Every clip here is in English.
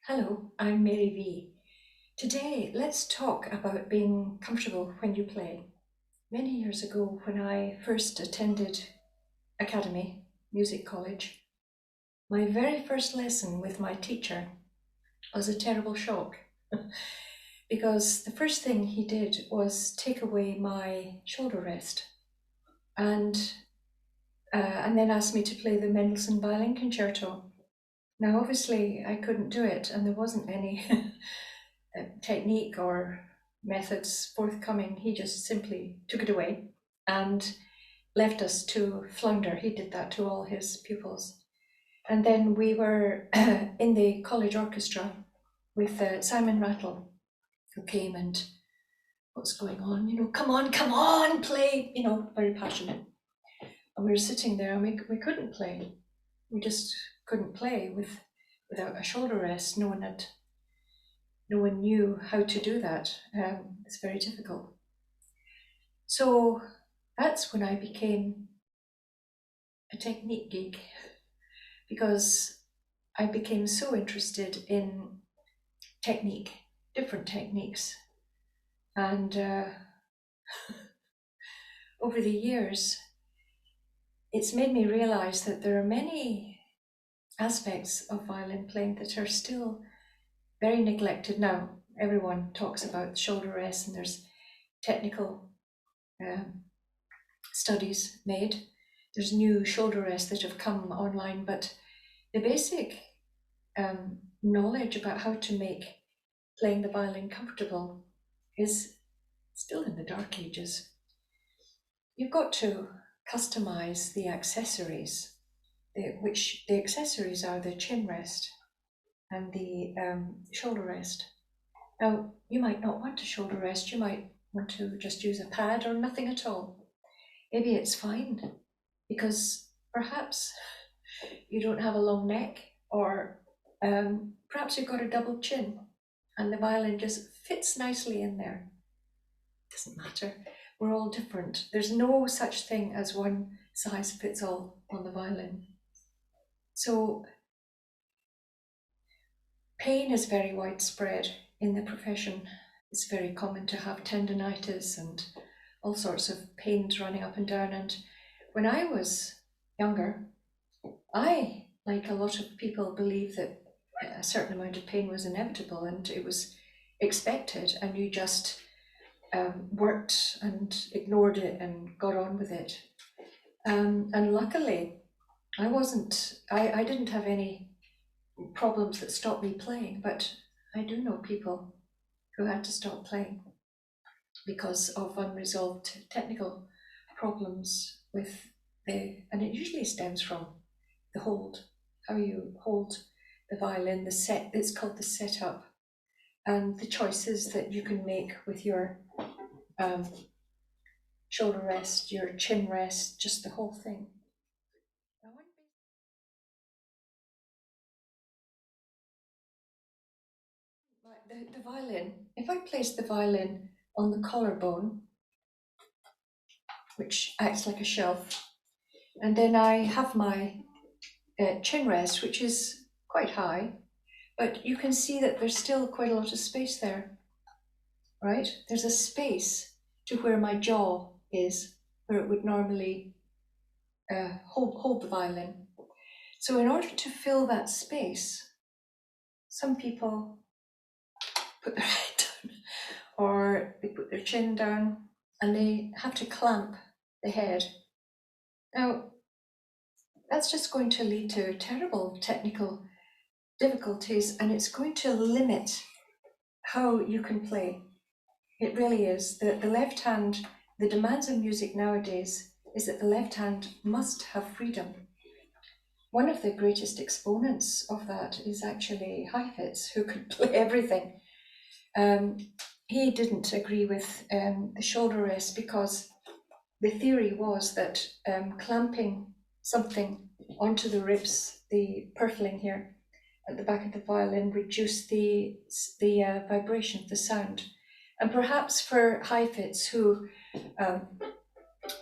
Hello, I'm Mary V. Today, let's talk about being comfortable when you play. Many years ago, when I first attended Academy, Music College, my very first lesson with my teacher was a terrible shock because the first thing he did was take away my shoulder rest and and then asked me to play the Mendelssohn Violin Concerto. Now, obviously, I couldn't do it, and there wasn't any technique or methods forthcoming. He just simply took it away and left us to flounder. He did that to all his pupils. And then we were in the college orchestra with Simon Rattle, who came and what's going on? Come on, play, very passionate. And we were sitting there and we couldn't play. We just couldn't play without a shoulder rest. No one knew how to do that. It's very difficult. So that's when I became a technique geek, because I became so interested in technique, different techniques. And over the years, it's made me realize that there are many aspects of violin playing that are still very neglected now. Everyone talks about shoulder rest, and there's technical studies made. There's new shoulder rests that have come online, but the basic knowledge about how to make playing the violin comfortable is still in the dark ages. You've got to customize the accessories, which the accessories are the chin rest and the shoulder rest. Now, you might not want a shoulder rest, you might want to just use a pad or nothing at all. Maybe it's fine because perhaps you don't have a long neck, or perhaps you've got a double chin and the violin just fits nicely in there. Doesn't matter. We're all different. There's no such thing as one size fits all on the violin. So pain is very widespread in the profession. It's very common to have tendonitis and all sorts of pains running up and down. And when I was younger, I, like a lot of people, believed that a certain amount of pain was inevitable and it was expected, and you just worked and ignored it and got on with it. And luckily, I didn't have any problems that stopped me playing, but I do know people who had to stop playing because of unresolved technical problems and it usually stems from the hold, how you hold the violin, it's called the setup, and the choices that you can make with your shoulder rest, your chin rest, just the whole thing. The violin, if I place the violin on the collarbone, which acts like a shelf, and then I have my chin rest, which is quite high, but you can see that there's still quite a lot of space there, right? There's a space to where my jaw is, where it would normally hold the violin. So in order to fill that space, some people put their head down or they put their chin down and they have to clamp the head. Now, that's just going to lead to terrible technical difficulties, and it's going to limit how you can play. It really is. The left hand, the demands of music nowadays is that the left hand must have freedom. One of the greatest exponents of that is actually Heifetz, who could play everything. He didn't agree with the shoulder rest because the theory was that clamping something onto the ribs, the purfling here at the back of the violin, reduced the vibration of the sound. And perhaps for Heifetz, who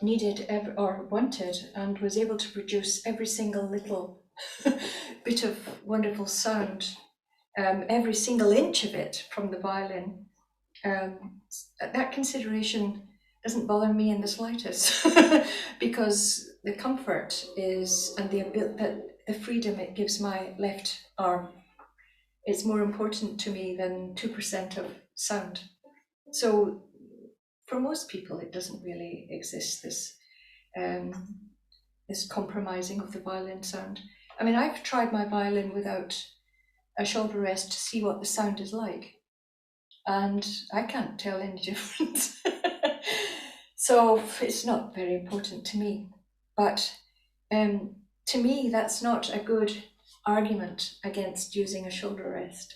needed or wanted and was able to produce every single little bit of wonderful sound every single inch of it from the violin. That consideration doesn't bother me in the slightest because the comfort is, and the freedom it gives my left arm is more important to me than 2% of sound. So for most people, it doesn't really exist, this compromising of the violin sound. I mean, I've tried my violin without a shoulder rest to see what the sound is like, and I can't tell any difference. So it's not very important to me. But to me, that's not a good argument against using a shoulder rest.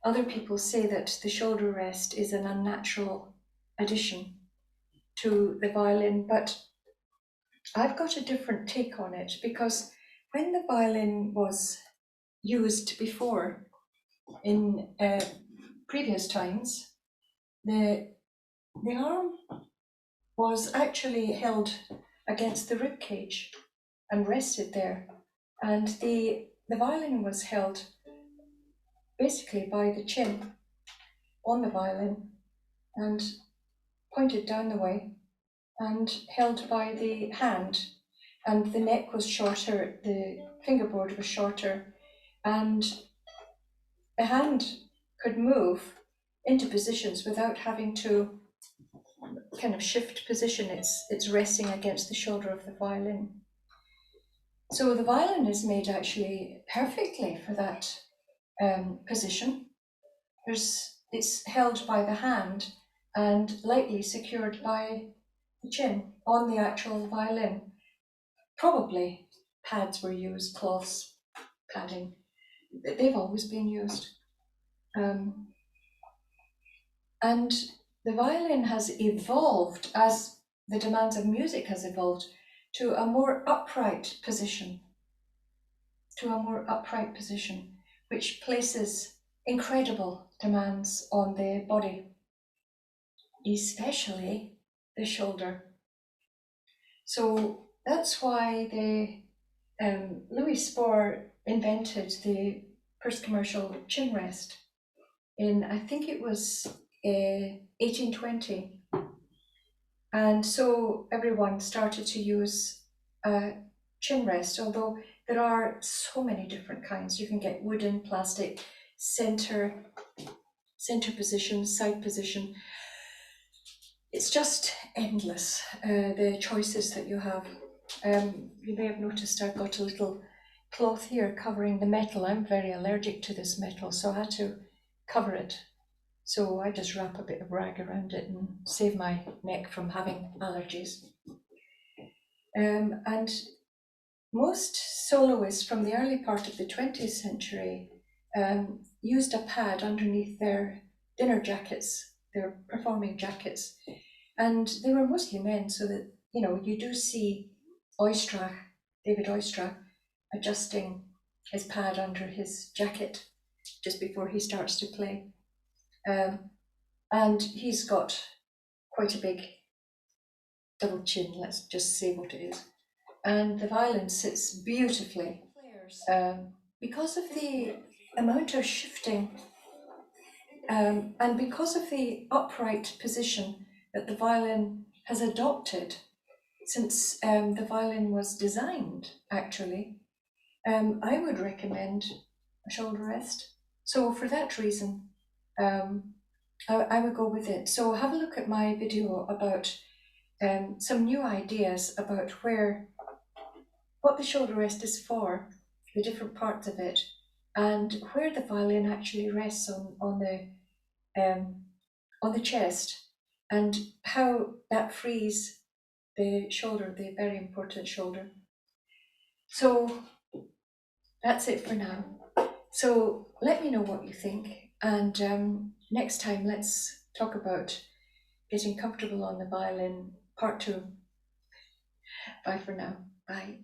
Other people say that the shoulder rest is an unnatural addition to the violin, but I've got a different take on it, because when the violin was used before in previous times, the arm was actually held against the rib cage and rested there, and the violin was held basically by the chin on the violin and pointed down the way and held by the hand, and the neck was shorter, the fingerboard was shorter, and the hand could move into positions without having to kind of shift position. It's resting against the shoulder of the violin. So the violin is made actually perfectly for that position. It's held by the hand and lightly secured by the chin on the actual violin. Probably pads were used, cloths, padding. They've always been used. And the violin has evolved as the demands of music has evolved to a more upright position, which places incredible demands on the body, especially the shoulder. So that's why Louis Spohr invented the first commercial chin rest in, I think it was 1820. And so everyone started to use a chin rest, although there are so many different kinds. You can get wooden, plastic, center position, side position. It's just endless, the choices that you have. You may have noticed I've got a little cloth here covering the metal. I'm very allergic to this metal, so I had to cover it. So I just wrap a bit of rag around it and save my neck from having allergies. And most soloists from the early part of the 20th century used a pad underneath their dinner jackets, their performing jackets. And they were mostly men, so that, you do see David Oistrakh, adjusting his pad under his jacket just before he starts to play. And he's got quite a big double chin, let's just say what it is. And the violin sits beautifully. Because of the amount of shifting and because of the upright position that the violin has adopted since the violin was designed, actually, I would recommend a shoulder rest. So for that reason, I would go with it. So have a look at my video about some new ideas about what the shoulder rest is for, the different parts of it, and where the violin actually rests on the chest, and how that frees the shoulder, the very important shoulder. So that's it for now. So let me know what you think, and next time let's talk about getting comfortable on the violin, part 2. Bye for now. Bye.